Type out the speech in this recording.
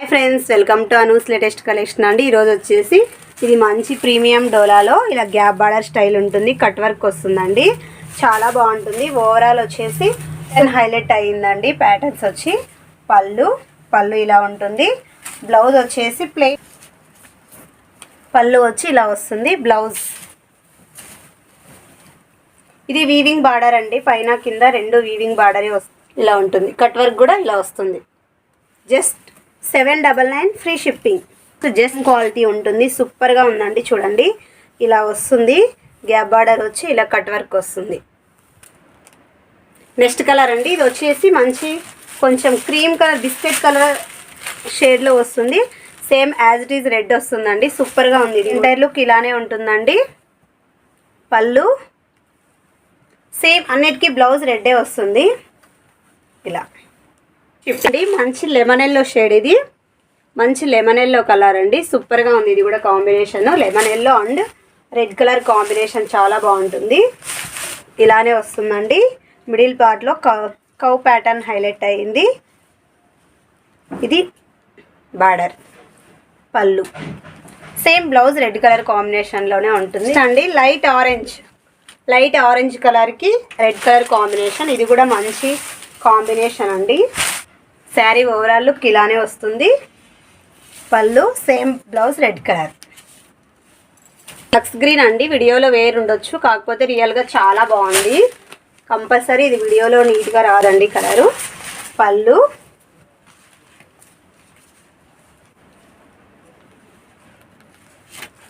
Friends welcome to Anu's latest collection అండి. ఈరోజు వచ్చేసి ఇది మంచి ప్రీమియం డోలాలో ఇలా గ్యాప్ బార్డర్ స్టైల్ ఉంటుంది, కట్ వర్క్ వస్తుందండి. చాలా బాగుంటుంది. ఓవరాల్ వచ్చేసి హైలైట్ అయ్యిందండి. ప్యాటర్న్స్ వచ్చి పళ్ళు ఇలా ఉంటుంది. బ్లౌజ్ వచ్చేసి ప్లెయిన్ పళ్ళు వచ్చి ఇలా వస్తుంది. బ్లౌజ్ ఇది వీవింగ్ బార్డర్ అండి. పైన కింద రెండు వీవింగ్ బార్డరే ఇలా ఉంటుంది. కట్ వర్క్ కూడా ఇలా వస్తుంది. Just 799 free shipping. Just quality ఉంటుంది. సూపర్గా ఉందండి. చూడండి ఇలా వస్తుంది. గ్యాప్ బార్డర్ వచ్చి ఇలా కట్ వర్క్ వస్తుంది. నెక్స్ట్ కలర్ అండి. ఇది వచ్చేసి మంచి కొంచెం క్రీమ్ కలర్, బిస్కెట్ కలర్ షేడ్లో వస్తుంది. Same as it is red వస్తుందండి. సూపర్గా ఉంది. ఇంటైర్ లుక్ ఇలానే ఉంటుందండి. పళ్ళు సేమ్ అన్నిటికీ బ్లౌజ్ రెడ్డే వస్తుంది. ఇలా అండి. మంచి లెమన్ ఎల్లో షేడ్, ఇది మంచి లెమన్ ఎల్లో కలర్ అండి. సూపర్గా ఉంది. ఇది కూడా combination lemon yellow and red colour combination చాలా బాగుంటుంది. ఇలానే వస్తుందండి. మిడిల్ పార్ట్లో కౌ ప్యాటర్న్ హైలైట్ అయ్యింది. ఇది బార్డర్, పళ్ళు సేమ్ బ్లౌజ్ రెడ్ కలర్ కాంబినేషన్లోనే ఉంటుంది అండి. లైట్ ఆరెంజ్ కలర్కి రెడ్ కలర్ కాంబినేషన్. ఇది కూడా మంచి కాంబినేషన్ అండి. శారీ ఓవరాల్ లుక్ ఇలానే వస్తుంది. పళ్ళు సేమ్ బ్లౌజ్ రెడ్ కలర్. లక్స్ గ్రీన్ అండి. వీడియోలో వేరు ఉండొచ్చు, కాకపోతే రియల్గా చాలా బాగుంది. కంపల్సరీ ఇది వీడియోలో నీట్గా రాదండి కలరు. పళ్ళు